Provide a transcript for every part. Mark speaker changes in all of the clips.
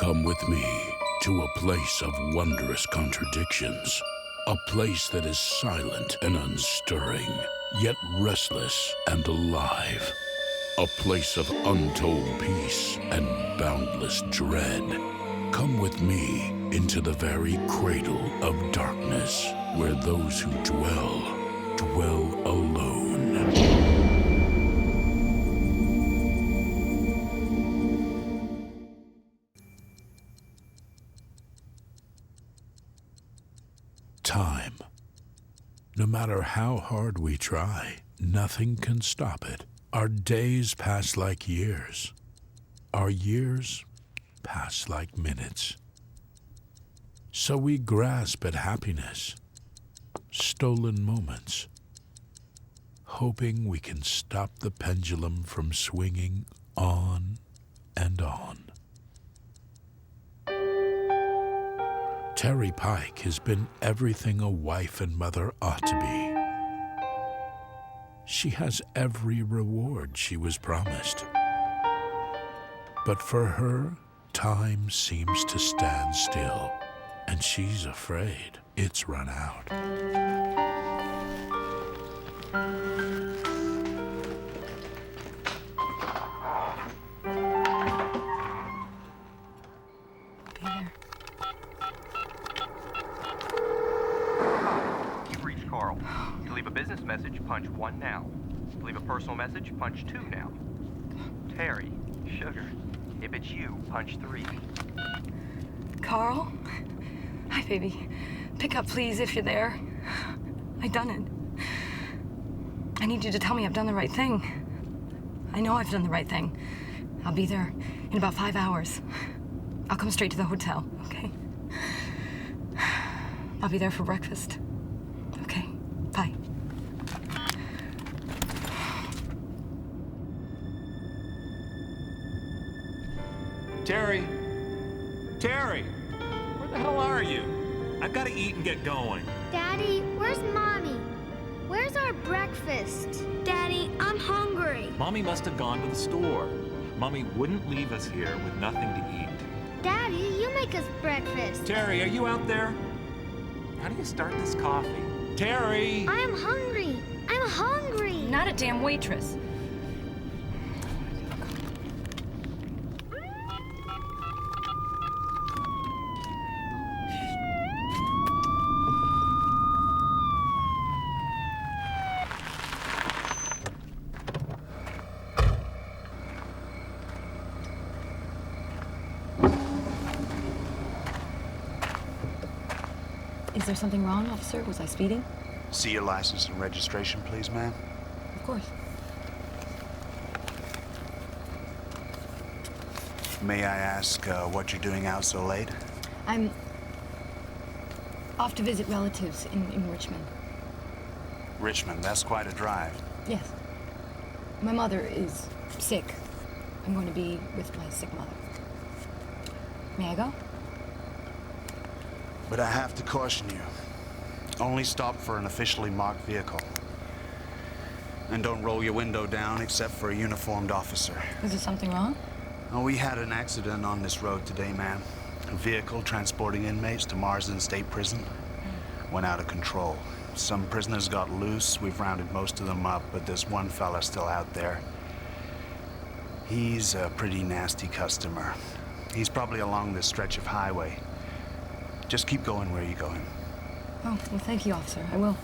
Speaker 1: Come with me to a place of wondrous contradictions. A place that is silent and unstirring, yet restless and alive. A place of untold peace and boundless dread. Come with me into the very cradle of darkness, where those who dwell alone. Time. No matter how hard we try, nothing can stop it. Our days pass like years. Our years pass like minutes. So we grasp at happiness, stolen moments, hoping we can stop the pendulum from swinging on and on. Terry Pike has been everything a wife and mother ought to be. She has every reward she was promised. But for her, time seems to stand still, and she's afraid it's run out.
Speaker 2: Message, punch 1 now. To leave a personal message, punch 2 now. Terry, sugar, if it's you, punch 3.
Speaker 3: Carl? Hi, baby. Pick up, please, if you're there. I done it. I need you to tell me I've done the right thing. I know I've done the right thing. I'll be there in about 5 hours. I'll come straight to the hotel, okay? I'll be there for breakfast. Okay, bye.
Speaker 4: Terry! Terry! Where the hell are you? I've got to eat and get going.
Speaker 5: Daddy, where's Mommy? Where's our breakfast? Daddy, I'm hungry.
Speaker 4: Mommy must have gone to the store. Mommy wouldn't leave us here with nothing to eat.
Speaker 5: Daddy, you make us breakfast.
Speaker 4: Terry, are you out there? How do you start this coffee? Terry!
Speaker 5: I'm hungry. I'm hungry.
Speaker 3: Not a damn waitress.
Speaker 6: Is there something wrong, officer? Was I speeding?
Speaker 7: See your license and registration, please, ma'am.
Speaker 6: Of course.
Speaker 7: May I ask what you're doing out so late?
Speaker 6: I'm off to visit relatives in Richmond.
Speaker 7: Richmond, that's quite a drive.
Speaker 6: Yes. My mother is sick. I'm going to be with my sick mother. May I go?
Speaker 7: But I have to caution you. Only stop for an officially marked vehicle. And don't roll your window down except for a uniformed officer.
Speaker 6: Is there something wrong?
Speaker 7: Oh, we had an accident on this road today, ma'am. A vehicle transporting inmates to Marsden State Prison went out of control. Some prisoners got loose. We've rounded most of them up, but there's one fella still out there. He's a pretty nasty customer. He's probably along this stretch of highway. Just keep going where you're going.
Speaker 6: Oh, well, thank you, officer. I will.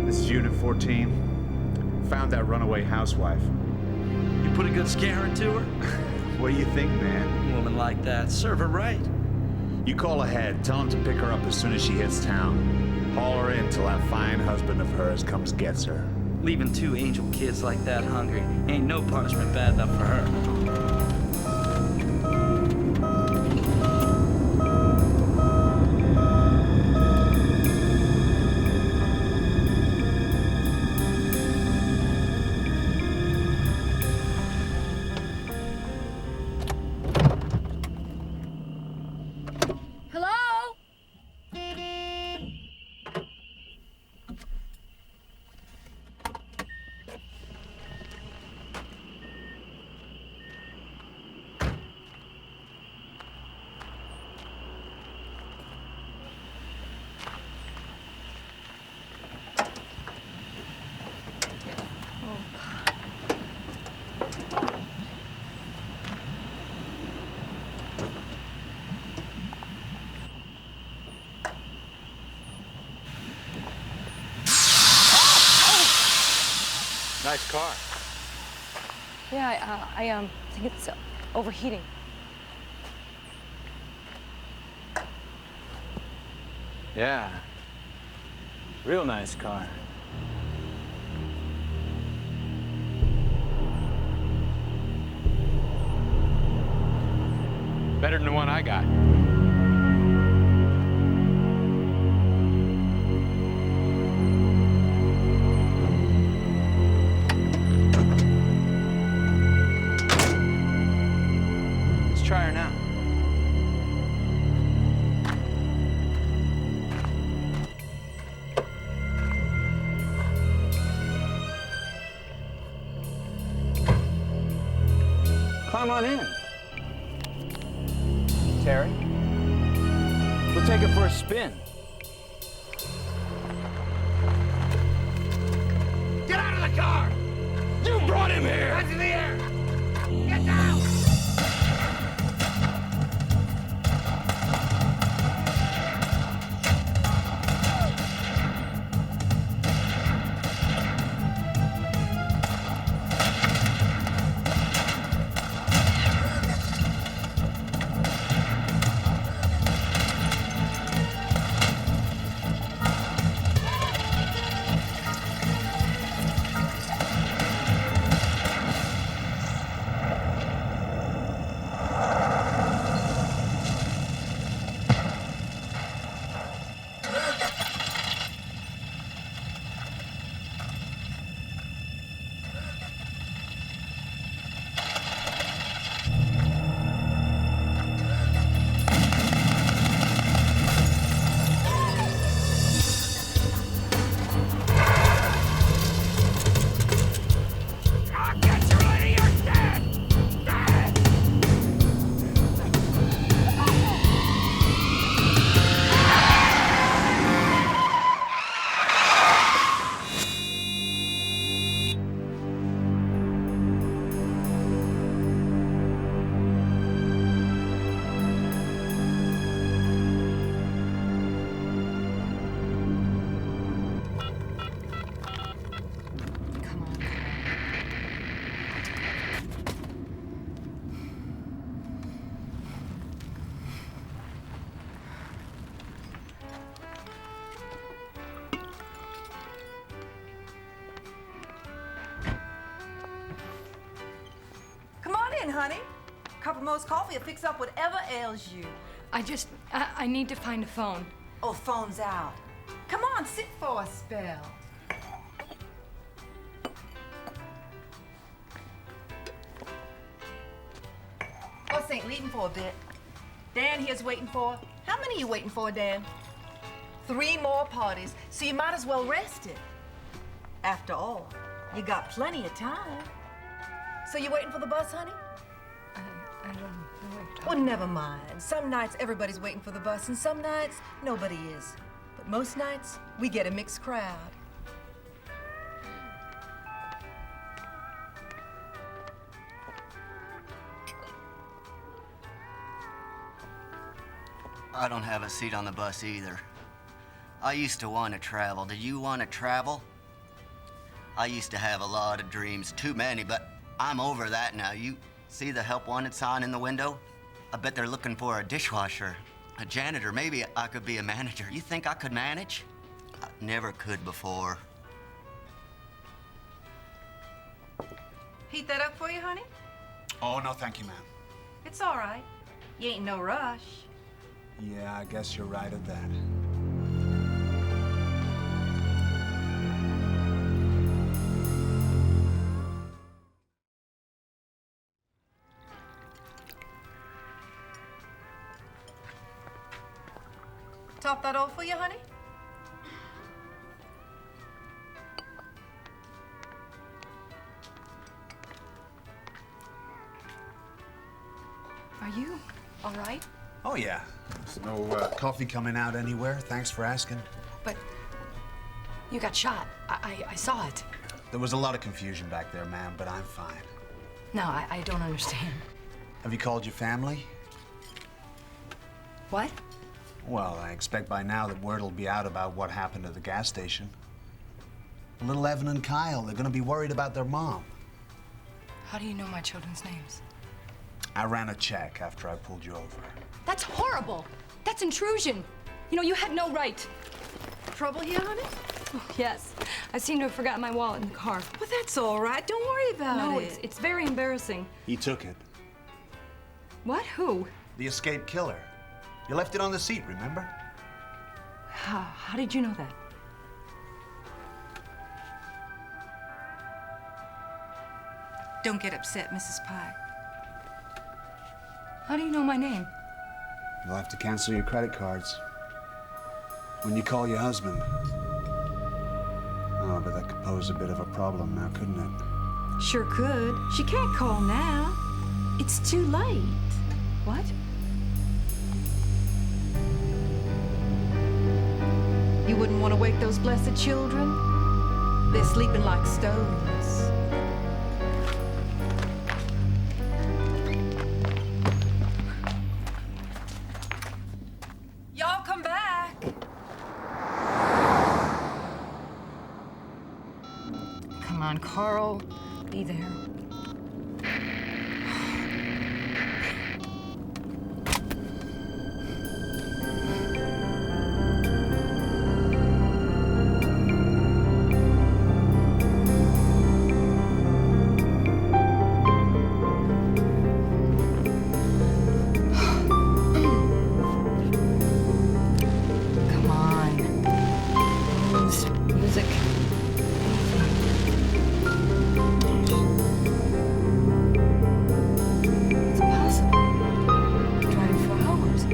Speaker 8: This is Unit 14. Found that runaway housewife.
Speaker 9: You put a good scare into her?
Speaker 8: What do you think, man?
Speaker 9: A woman like that, serve her right.
Speaker 8: You call ahead, tell him to pick her up as soon as she hits town. Haul her in till that fine husband of hers comes gets her.
Speaker 9: Leaving 2 angel kids like that hungry ain't no punishment bad enough for her.
Speaker 2: nice car.
Speaker 3: Yeah, I think it's overheating.
Speaker 10: Yeah. Real nice car.
Speaker 2: Better than the one I got.
Speaker 10: Let's try her now. Climb on in. Terry, we'll take it for a spin.
Speaker 11: Get out of the car! You brought him here! Hands in the air! Get down!
Speaker 12: Honey, a cup of Mo's coffee will fix up whatever ails you.
Speaker 3: I need to find a phone.
Speaker 12: Oh, phone's out. Come on, sit for a spell. Us ain't leaving for a bit. Dan here's waiting for. How many are you waiting for, Dan? 3 more parties, so you might as well rest it. After all, you got plenty of time. So you waiting for the bus, honey?
Speaker 3: I don't know.
Speaker 12: Well, never mind. Some nights everybody's waiting for the bus, and some nights nobody is. But most nights we get a mixed crowd.
Speaker 13: I don't have a seat on the bus either. I used to want to travel. Do you want to travel? I used to have a lot of dreams, too many, but I'm over that now. You see the help wanted sign in the window? I bet they're looking for a dishwasher, a janitor. Maybe I could be a manager. You think I could manage? I never could before.
Speaker 12: Heat that up for you, honey?
Speaker 7: Oh, no, thank you, ma'am.
Speaker 12: It's all right. You ain't no rush.
Speaker 7: Yeah, I guess you're right at that.
Speaker 12: Top that off for you, honey?
Speaker 3: Are you all right?
Speaker 7: Oh, yeah. There's no coffee coming out anywhere. Thanks for asking.
Speaker 3: But you got shot. I saw it.
Speaker 7: There was a lot of confusion back there, ma'am, but I'm fine.
Speaker 3: No, I don't understand.
Speaker 7: Have you called your family?
Speaker 3: What?
Speaker 7: Well, I expect by now that word will be out about what happened at the gas station. Little Evan and Kyle, they're gonna be worried about their mom.
Speaker 3: How do you know my children's names?
Speaker 7: I ran a check after I pulled you over.
Speaker 6: That's horrible. That's intrusion. You know, you had no right.
Speaker 12: Trouble here, honey?
Speaker 3: Oh, yes. I seem to have forgotten my wallet in the car.
Speaker 12: Well, that's all right. Don't worry about
Speaker 3: No,
Speaker 12: it.
Speaker 3: it's very embarrassing.
Speaker 7: He took it.
Speaker 3: What? Who?
Speaker 7: The escaped killer. You left it on the seat, remember?
Speaker 3: How did you know that?
Speaker 12: Don't get upset, Mrs. Pike.
Speaker 3: How do you know my name?
Speaker 7: You'll have to cancel your credit cards when you call your husband. Oh, but that could pose a bit of a problem now, couldn't it?
Speaker 12: Sure could. She can't call now. It's too late.
Speaker 3: What?
Speaker 12: You wouldn't want to wake those blessed children? They're sleeping like stones. Y'all come back.
Speaker 3: Come on, Carl. Be there. Come on. Music. It's impossible. Driving for hours.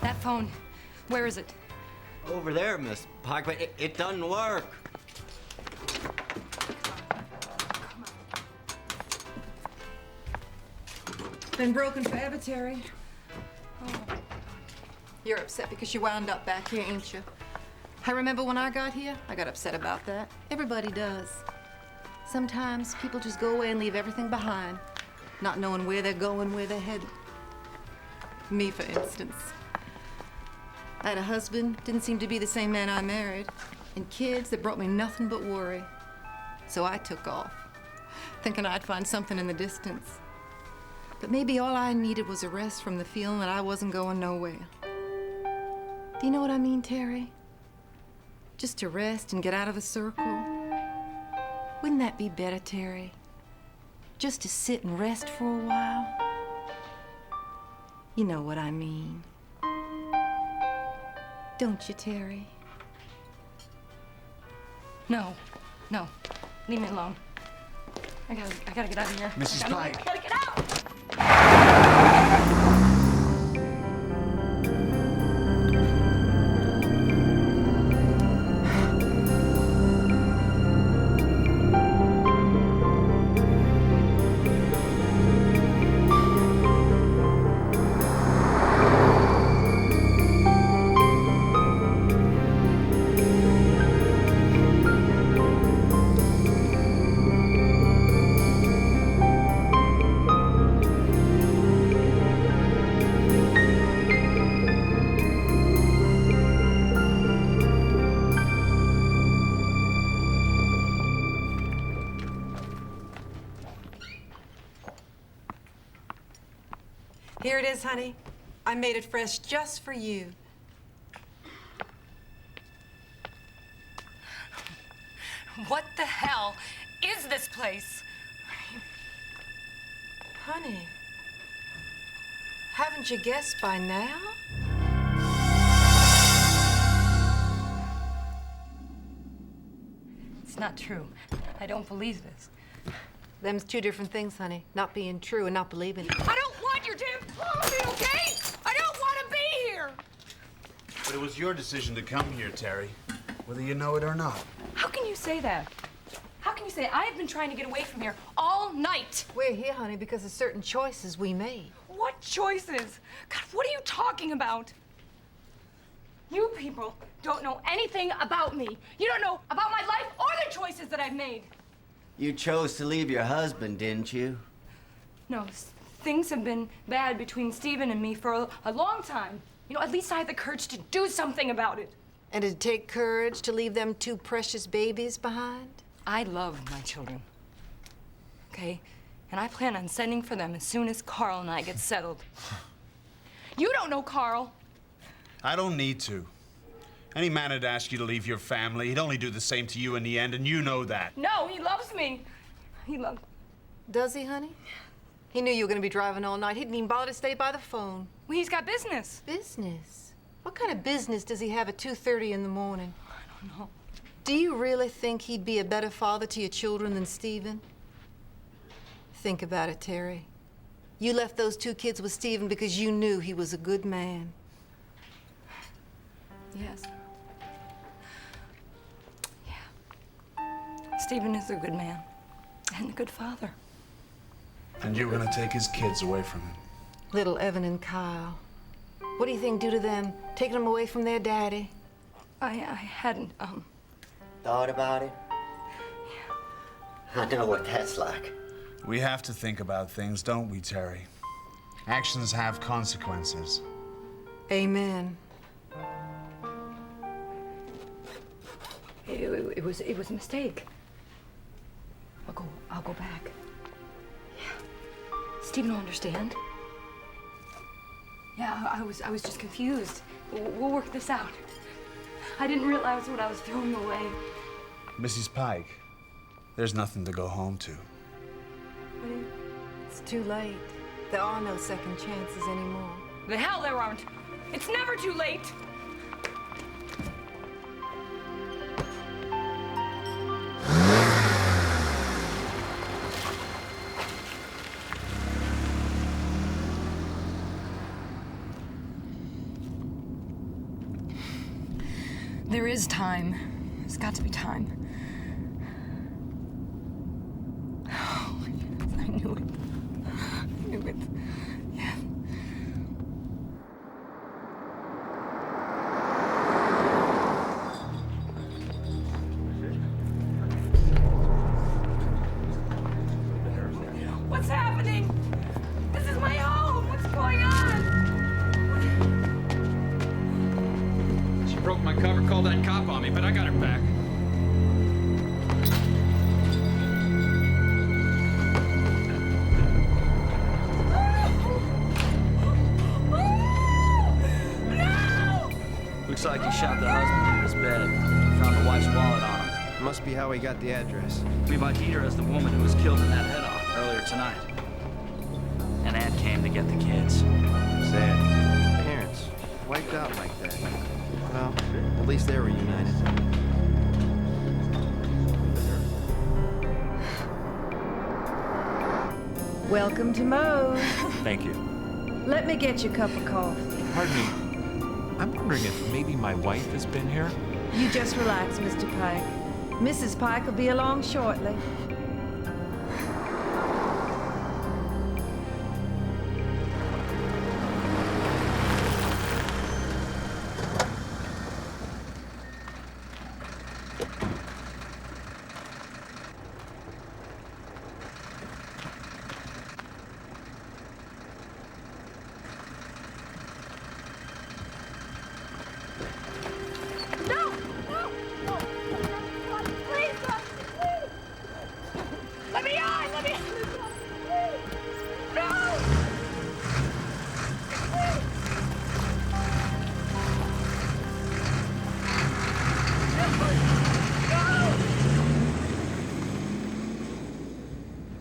Speaker 3: That phone, where is it?
Speaker 13: Over there, Miss Pike, but it doesn't work.
Speaker 12: Been broken forever, Terry. You're upset because you wound up back here, ain't you? I remember when I got here, I got upset about that. Everybody does. Sometimes people just go away and leave everything behind, not knowing where they're going, where they're headed. Me, for instance. I had a husband, didn't seem to be the same man I married, and kids that brought me nothing but worry. So I took off, thinking I'd find something in the distance. But maybe all I needed was a rest from the feeling that I wasn't going nowhere. Do you know what I mean, Terry? Just to rest and get out of the circle. Wouldn't that be better, Terry? Just to sit and rest for a while? You know what I mean. Don't you, Terry?
Speaker 3: No. Leave me alone. I gotta get out of here.
Speaker 7: Mrs. Pike.
Speaker 3: I gotta get out!
Speaker 12: Here it is, honey. I made it fresh just for you.
Speaker 3: What the hell is this place?
Speaker 12: Honey, haven't you guessed by now?
Speaker 3: It's not true. I don't believe this.
Speaker 12: Them's two different things, honey. Not being true and not believing it.
Speaker 11: I don't want your damn clothes, okay? I don't want to be here.
Speaker 7: But it was your decision to come here, Terry. whether you know it or not.
Speaker 3: How can you say that? How can you say I have been trying to get away from here all night?
Speaker 12: We're here, honey, because of certain choices we made.
Speaker 3: What choices? God, what are you talking about? You people don't know anything about me. You don't know about my life or the choices that I've made.
Speaker 13: You chose to leave your husband, didn't you?
Speaker 3: No, things have been bad between Stephen and me for a long time. You know, at least I had the courage to do something about it.
Speaker 12: And did it take courage to leave them two precious babies behind?
Speaker 3: I love my children, okay? And I plan on sending for them as soon as Carl and I get settled. You don't know Carl.
Speaker 7: I don't need to. Any man would ask you to leave your family. He'd only do the same to you in the end, and you know that.
Speaker 3: No, he loves me. He loves...
Speaker 12: Does he, honey? He knew you were going to be driving all night. He didn't even bother to stay by the phone.
Speaker 3: Well, he's got business.
Speaker 12: Business? What kind of business does he have at 2:30 in the morning?
Speaker 3: I don't know.
Speaker 12: Do you really think he'd be a better father to your children than Stephen? Think about it, Terry. You left those two kids with Stephen because you knew he was a good man.
Speaker 3: Yes. Yeah. Stephen is a good man and a good father.
Speaker 7: And you're gonna take his kids away from him.
Speaker 12: Little Evan and Kyle. What do you think do to them, taking them away from their daddy?
Speaker 3: I hadn't,
Speaker 13: Thought about it? Yeah. I know what that's like.
Speaker 7: We have to think about things, don't we, Terry? Actions have consequences.
Speaker 12: Amen.
Speaker 3: It was a mistake. I'll go back. Yeah. Stephen will understand. Yeah, I was just confused. We'll work this out. I didn't realize what I was throwing away.
Speaker 7: Mrs. Pike, there's nothing to go home to.
Speaker 12: It's too late. There are no second chances anymore.
Speaker 3: The hell there aren't. It's never too late. There is time. There's got to be time. Oh, yes, I knew it. I knew it. Yeah. What's happening? This is my home. What's going on?
Speaker 14: She broke my cover, called that cop on me, but I got her back.
Speaker 9: Looks like he shot the husband in his bed. Found the wife's wallet on him.
Speaker 10: Must be how he got the address.
Speaker 9: We've ID'd her as the woman who was killed in that head-off earlier tonight. And Aunt came to get the kids.
Speaker 10: Sad. Parents, wiped out like that. Well, at least they're reunited.
Speaker 15: Welcome to Moe's.
Speaker 4: Thank you.
Speaker 15: Let me get you a cup of coffee.
Speaker 4: Pardon me. I'm wondering if maybe my wife has been here?
Speaker 15: You just relax, Mr. Pike. Mrs. Pike will be along shortly.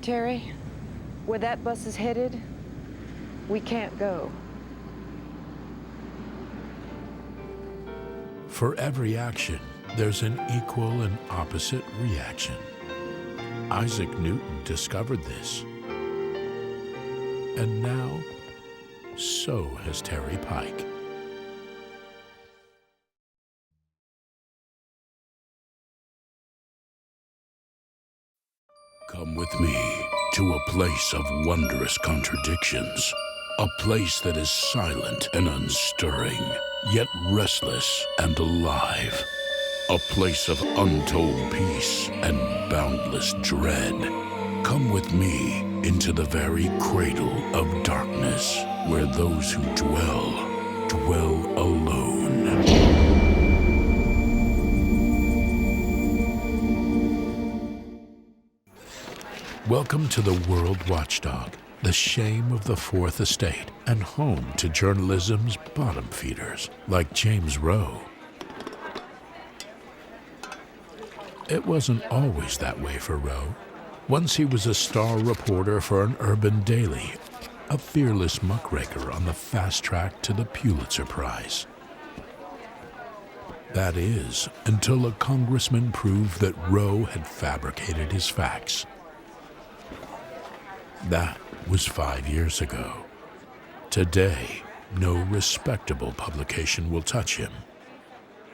Speaker 15: Terry, where that bus is headed, we can't go.
Speaker 1: For every action, there's an equal and opposite reaction. Isaac Newton discovered this. And now, so has Terry Pike. Come with me to a place of wondrous contradictions. A place that is silent and unstirring, yet restless and alive. A place of untold peace and boundless dread. Come with me into the very cradle of darkness, where those who dwell alone. Welcome to the World Watchdog, the shame of the Fourth Estate, and home to journalism's bottom feeders, like James Rowe. It wasn't always that way for Rowe. Once he was a star reporter for an urban daily, a fearless muckraker on the fast track to the Pulitzer Prize. That is, until a congressman proved that Rowe had fabricated his facts. That was 5 years ago. Today, no respectable publication will touch him.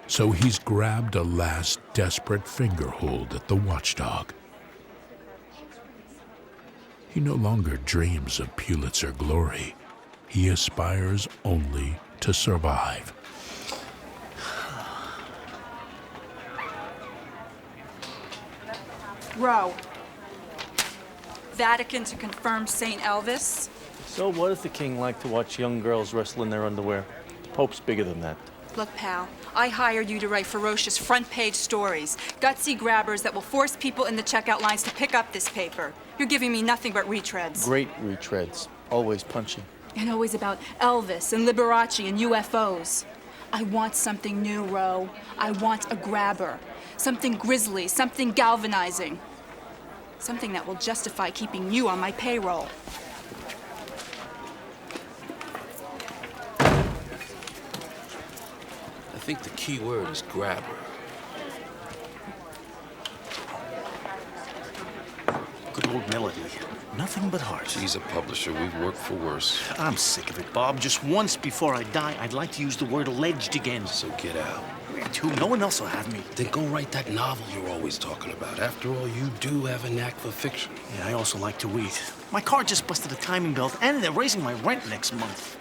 Speaker 1: So he's grabbed a last desperate fingerhold at the Watchdog. He no longer dreams of Pulitzer glory. He aspires only to survive.
Speaker 16: Rowe. Vatican to confirm St. Elvis.
Speaker 17: So what does the king like to watch young girls wrestle in their underwear? The Pope's bigger than that.
Speaker 16: Look, pal, I hired you to write ferocious front-page stories, gutsy grabbers that will force people in the checkout lines to pick up this paper. You're giving me nothing but retreads.
Speaker 17: Great retreads. Always punchy.
Speaker 16: And always about Elvis and Liberace and UFOs. I want something new, Rowe. I want a grabber. Something grisly, something galvanizing. Something that will justify keeping you on my payroll.
Speaker 18: I think the key word is grabber.
Speaker 19: Good old Melody. Nothing but heart.
Speaker 18: She's a publisher. We've worked for worse.
Speaker 19: I'm sick of it, Bob. Just once before I die, I'd like to use the word alleged again.
Speaker 18: So get out.
Speaker 19: Where to? No one else will have me.
Speaker 18: Then go write that novel you're always talking about. After all, you do have a knack for fiction.
Speaker 19: Yeah, I also like to eat. My car just busted a timing belt, and they're raising my rent next month.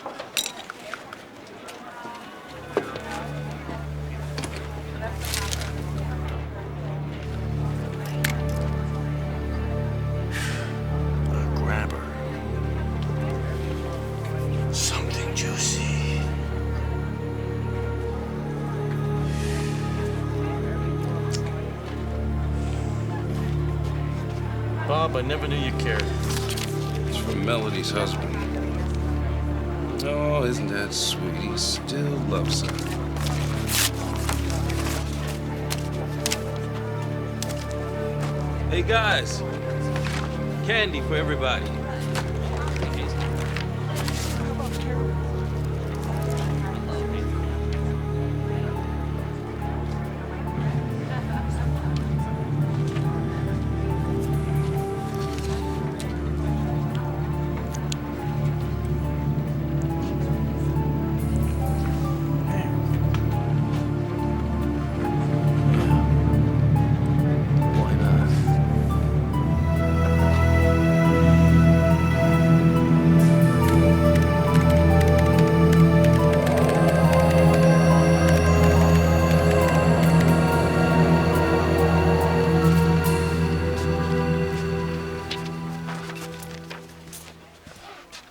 Speaker 18: Something juicy.
Speaker 17: Bob, I never knew you cared.
Speaker 18: It's from Melody's husband. Oh, isn't that sweet? He still loves her.
Speaker 14: Hey, guys. Candy for everybody.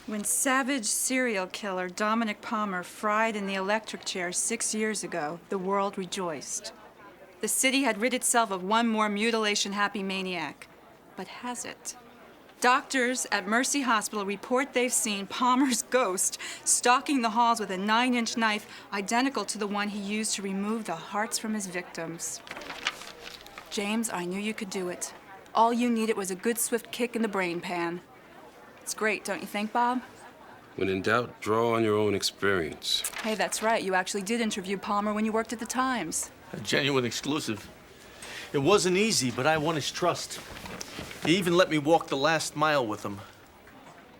Speaker 16: When savage serial killer Dominic Palmer fried in the electric chair 6 years ago, the world rejoiced. The city had rid itself of one more mutilation-happy maniac. But has it? Doctors at Mercy Hospital report they've seen Palmer's ghost stalking the halls with a 9-inch knife identical to the one he used to remove the hearts from his victims. James, I knew you could do it. All you needed was a good swift kick in the brain pan. It's great, don't you think, Bob?
Speaker 18: When in doubt, draw on your own experience.
Speaker 16: Hey, that's right. You actually did interview Palmer when you worked at the Times.
Speaker 19: A genuine exclusive. It wasn't easy, but I won his trust. He even let me walk the last mile with him.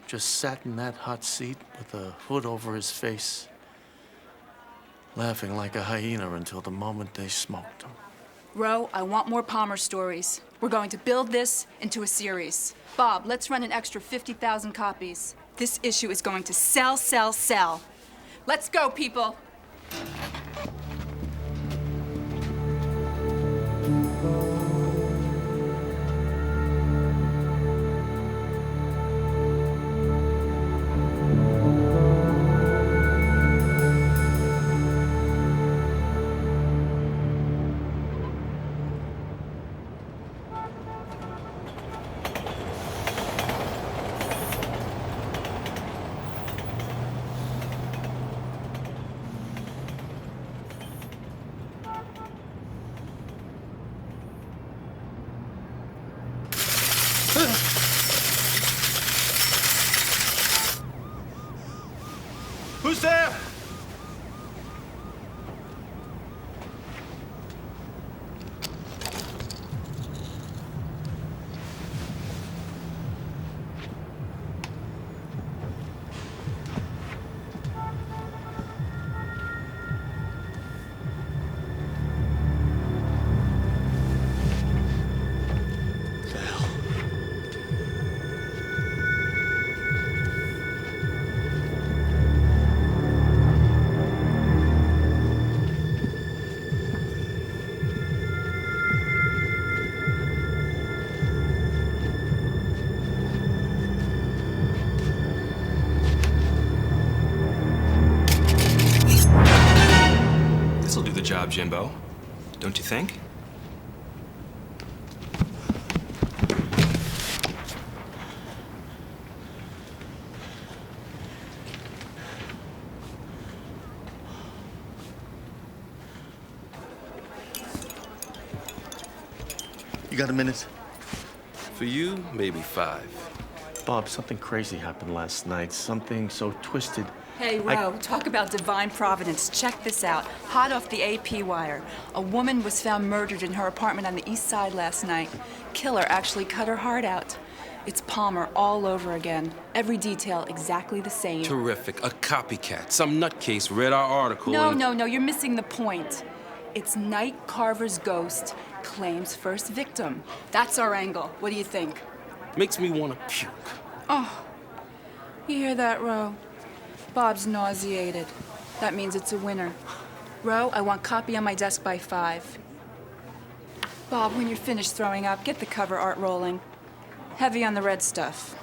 Speaker 19: Just sat in that hot seat with a hood over his face, laughing like a hyena until the moment they smoked him.
Speaker 16: Rowe, I want more Palmer stories. We're going to build this into a series. Bob, let's run an extra 50,000 copies. This issue is going to sell, sell, sell. Let's go, people.
Speaker 19: Who's there?
Speaker 2: This'll do the job, Jimbo. Don't you think?
Speaker 19: You got a minute?
Speaker 18: For you, maybe 5.
Speaker 17: Bob, something crazy happened last night. Something so twisted.
Speaker 16: Hey, Ro, talk about divine providence. Check this out. Hot off the AP wire. A woman was found murdered in her apartment on the east side last night. Killer actually cut her heart out. It's Palmer all over again. Every detail exactly the same.
Speaker 18: Terrific. A copycat. Some nutcase read our article
Speaker 16: No, you're missing the point. It's Night Carver's ghost claims first victim. That's our angle. What do you think?
Speaker 18: Makes me want to puke.
Speaker 16: Oh, you hear that, Ro? Bob's nauseated. That means it's a winner. Ro, I want copy on my desk by 5. Bob, when you're finished throwing up, get the cover art rolling. Heavy on the red stuff.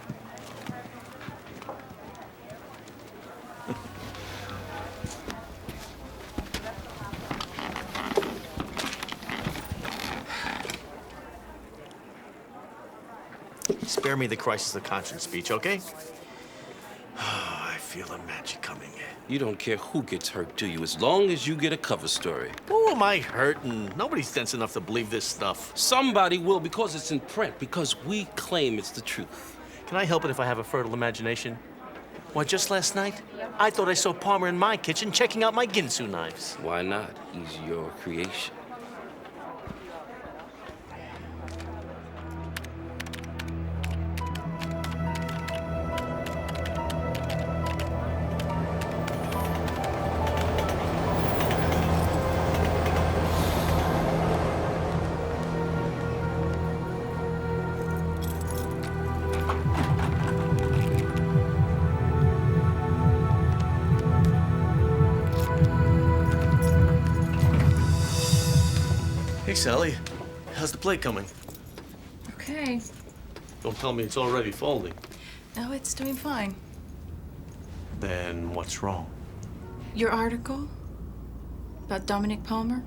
Speaker 19: Spare me the crisis of conscience speech, okay? I feel the magic coming.
Speaker 18: You don't care who gets hurt, do you? As long as you get a cover story.
Speaker 19: Who am I hurting? Nobody's dense enough to believe this stuff.
Speaker 18: Somebody will, because it's in print, because we claim it's the truth.
Speaker 19: Can I help it if I have a fertile imagination? Why, just last night, I thought I saw Palmer in my kitchen checking out my Ginsu knives.
Speaker 18: Why not? He's your creation.
Speaker 19: Hey, Sally. How's the plate coming?
Speaker 16: Okay.
Speaker 19: Don't tell me it's already folding.
Speaker 16: No, it's doing fine.
Speaker 19: Then what's wrong?
Speaker 16: Your article about Dominic Palmer?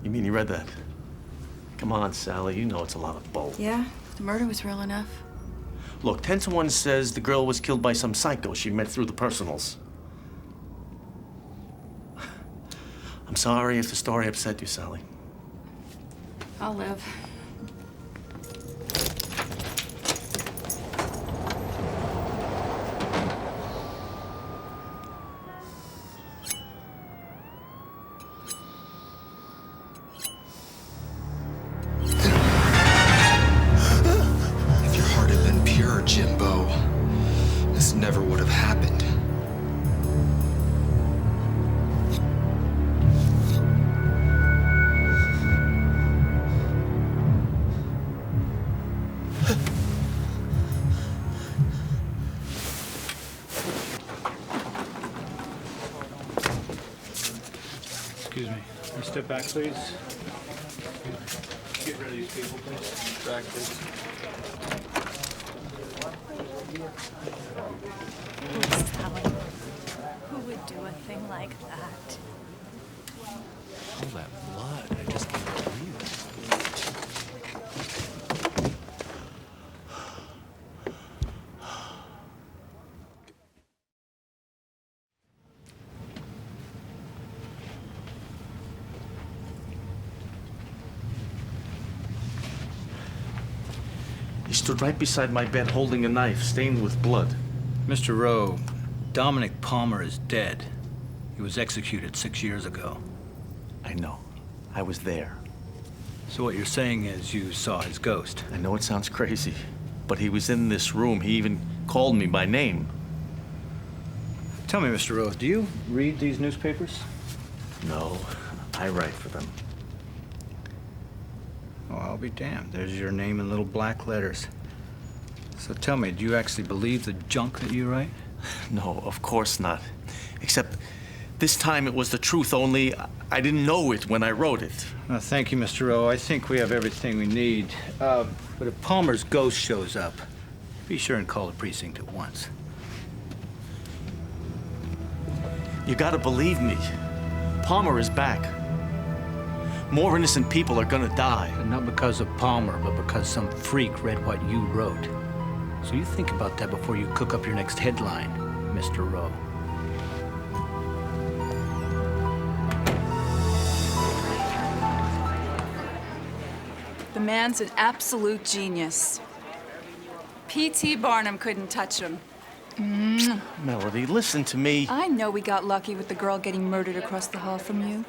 Speaker 19: You mean you read that? Come on, Sally. You know it's a lot of bull.
Speaker 16: Yeah, the murder was real enough.
Speaker 19: Look, 10 to 1 says the girl was killed by some psycho she met through the personals. I'm sorry if the story upset you, Sally.
Speaker 16: I'll live.
Speaker 11: If your heart had been pure, Jimbo, this never would have happened.
Speaker 17: step back, please? Get rid of these people, please. Back, please.
Speaker 16: Who's telling? Who would do a thing like that?
Speaker 4: All that blood, I just can't believe it.
Speaker 19: He stood right beside my bed holding a knife stained with blood.
Speaker 20: Mr. Rowe, Dominic Palmer is dead. He was executed 6 years ago.
Speaker 19: I know. I was there.
Speaker 20: So what you're saying is you saw his ghost?
Speaker 19: I know it sounds crazy, but he was in this room. He even called me by name.
Speaker 20: Tell me, Mr. Rowe, do you read these newspapers?
Speaker 19: No, I write for them.
Speaker 20: Oh, I'll be damned. There's your name in little black letters. So tell me, do you actually believe the junk that you write?
Speaker 19: No, of course not. Except this time it was the truth, only I didn't know it when I wrote it.
Speaker 20: Well, thank you, Mr. Rowe. I think we have everything we need. But if Palmer's ghost shows up, be sure and call the precinct at once.
Speaker 19: You gotta believe me. Palmer is back. More innocent people are gonna die.
Speaker 20: And not because of Palmer, but because some freak read what you wrote. So you think about that before you cook up your next headline, Mr. Rowe.
Speaker 16: The man's an absolute genius. P.T. Barnum couldn't touch him.
Speaker 19: Melody, listen to me.
Speaker 16: I know we got lucky with the girl getting murdered across the hall from you.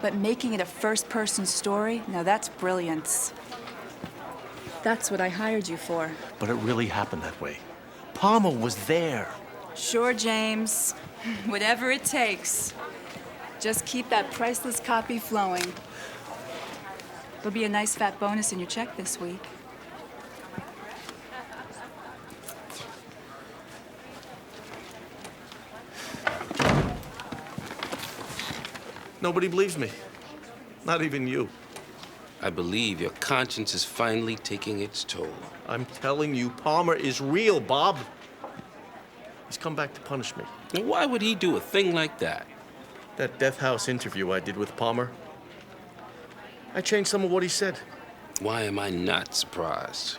Speaker 16: But making it a first-person story, now that's brilliance. That's what I hired you for.
Speaker 19: But it really happened that way. Palmer was there.
Speaker 16: Sure, James. Whatever it takes. Just keep that priceless copy flowing. There'll be a nice fat bonus in your check this week.
Speaker 19: Nobody believes me. Not even you.
Speaker 18: I believe your conscience is finally taking its toll.
Speaker 19: I'm telling you, Palmer is real, Bob. He's come back to punish me.
Speaker 18: Now, why would he do a thing like that?
Speaker 19: That death house interview I did with Palmer, I changed some of what he said.
Speaker 18: Why am I not surprised?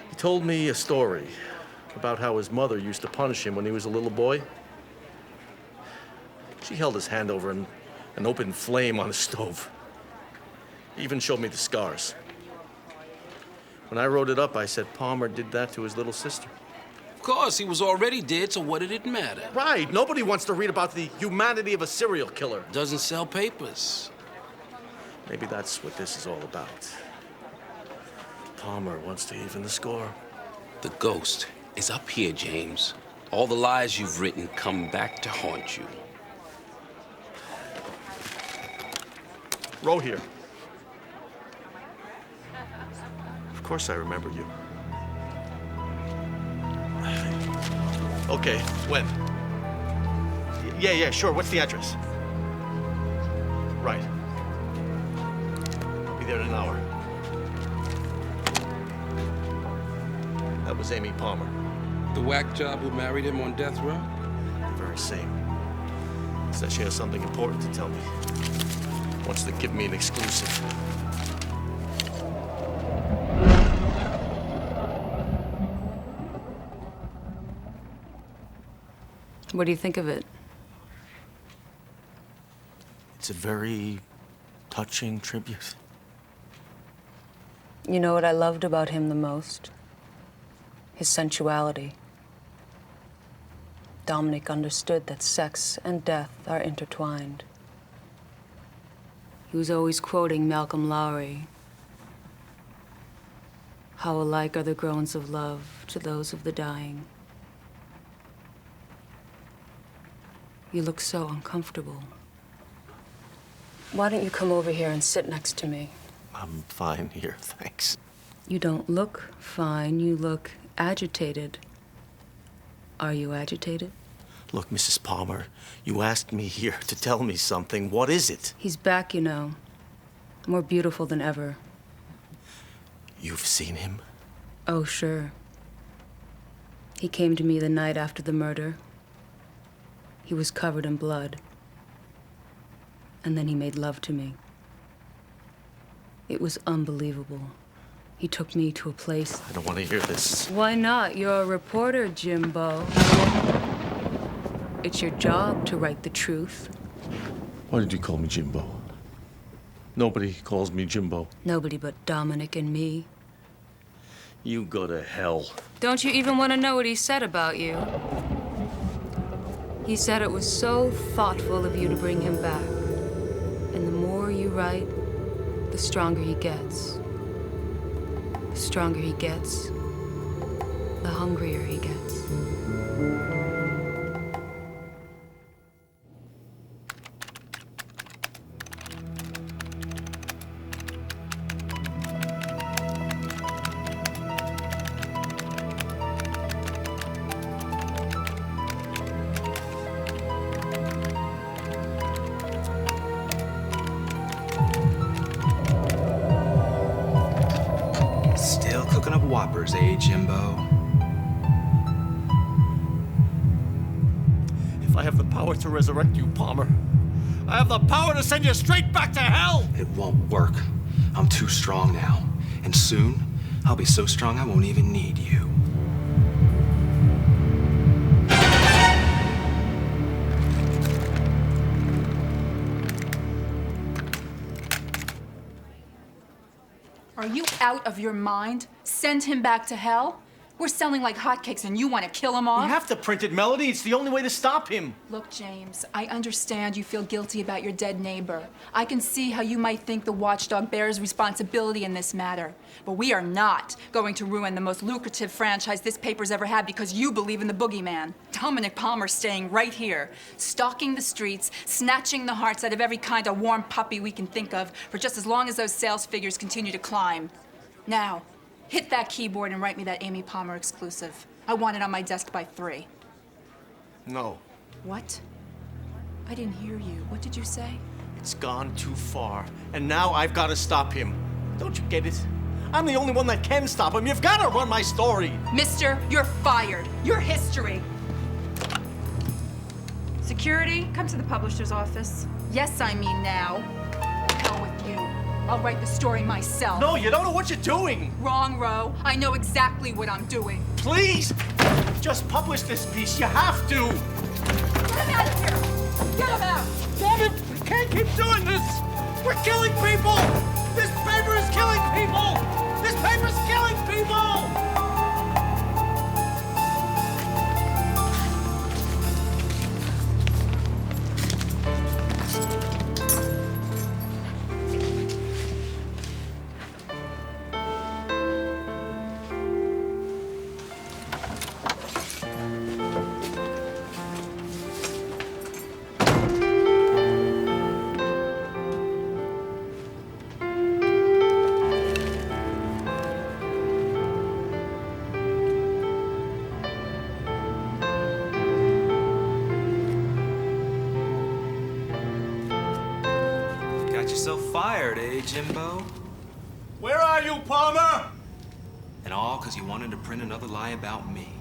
Speaker 19: He told me a story about how his mother used to punish him when he was a little boy. She held his hand over an open flame on a stove. He even showed me the scars. When I wrote it up, I said Palmer did that to his little sister.
Speaker 18: Of course, he was already dead, so what did it matter?
Speaker 19: Right. Nobody wants to read about the humanity of a serial killer.
Speaker 18: Doesn't sell papers.
Speaker 19: Maybe that's what this is all about. Palmer wants to even the score.
Speaker 18: The ghost is up here, James. All the lies you've written come back to haunt you.
Speaker 19: Row here. Of course I remember you. Okay, when? Yeah, sure. What's the address? Right. Be there in an hour. That was Amy Palmer.
Speaker 18: The whack job who married him on death row?
Speaker 19: The very same. Says she has something important to tell me. Wants to give me an exclusive.
Speaker 6: What do you think of it?
Speaker 19: It's a very touching tribute.
Speaker 6: You know what I loved about him the most? His sensuality. Dominic understood that sex and death are intertwined. He was always quoting Malcolm Lowry. How alike are the groans of love to those of the dying. You look so uncomfortable. Why don't you come over here and sit next to me?
Speaker 19: I'm fine here, thanks.
Speaker 6: You don't look fine, you look agitated. Are you agitated?
Speaker 19: Look, Mrs. Palmer, you asked me here to tell me something. What is it?
Speaker 15: He's back, you know. More beautiful than ever.
Speaker 19: You've seen him?
Speaker 15: Oh, sure. He came to me the night after the murder. He was covered in blood. And then he made love to me. It was unbelievable. He took me to a place...
Speaker 19: I don't want to hear this.
Speaker 15: Why not? You're a reporter, Jimbo. It's your job to write the truth.
Speaker 19: Why did you call me Jimbo? Nobody calls me Jimbo.
Speaker 15: Nobody but Dominic and me.
Speaker 19: You go to hell.
Speaker 15: Don't you even want to know what he said about you? He said it was so thoughtful of you to bring him back. And the more you write, the stronger he gets. The stronger he gets, the hungrier he gets.
Speaker 2: Still cooking up whoppers, eh, Jimbo?
Speaker 19: If I have the power to resurrect you, Palmer, I have the power to send you straight back to hell!
Speaker 2: It won't work. I'm too strong now. And soon, I'll be so strong I won't even need you.
Speaker 16: Are you out of your mind? Send him back to hell? We're selling like hotcakes and you want to kill him off?
Speaker 19: You have to print it, Melody. It's the only way to stop him.
Speaker 16: Look, James, I understand you feel guilty about your dead neighbor. I can see how you might think the watchdog bears responsibility in this matter. But we are not going to ruin the most lucrative franchise this paper's ever had because you believe in the boogeyman. Dominic Palmer's staying right here, stalking the streets, snatching the hearts out of every kind of warm puppy we can think of for just as long as those sales figures continue to climb. Now, hit that keyboard and write me that Amy Palmer exclusive. I want it on my desk by 3.
Speaker 19: No.
Speaker 16: What? I didn't hear you. What did you say?
Speaker 19: It's gone too far. And now I've got to stop him. Don't you get it? I'm the only one that can stop him. You've got to run my story.
Speaker 16: Mister, you're fired. You're history. Security, come to the publisher's office. Yes, I mean now. Hell with you. I'll write the story myself.
Speaker 19: No, you don't know what you're doing.
Speaker 16: Wrong, Ro. I know exactly what I'm doing.
Speaker 19: Please, just publish this piece. You have to.
Speaker 16: Get him out of here. Get him out.
Speaker 19: Damn it, we can't keep doing this. We're killing people. This paper is killing people. This paper's killing people.
Speaker 2: Got yourself fired, eh, Jimbo?
Speaker 19: Where are you, Palmer?
Speaker 2: And all because you wanted to print another lie about me.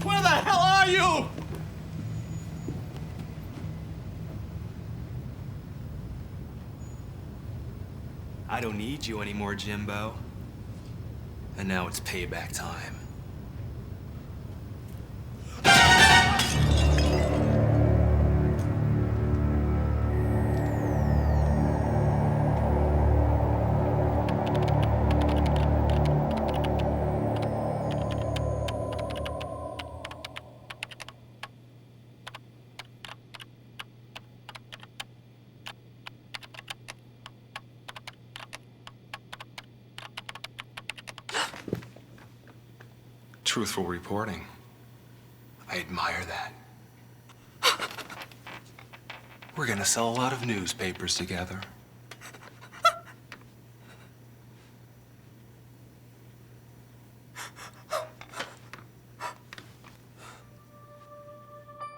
Speaker 19: Where the hell are you?
Speaker 2: I don't need you anymore, Jimbo. And now it's payback time. Truthful reporting. I admire that. We're gonna sell a lot of newspapers together.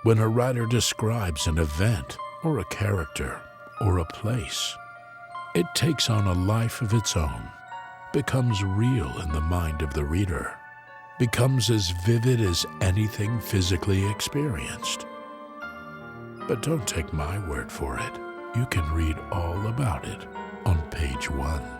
Speaker 1: When a writer describes an event or a character or a place, it takes on a life of its own, becomes real in the mind of the reader, becomes as vivid as anything physically experienced. But don't take my word for it. You can read all about it on page 1.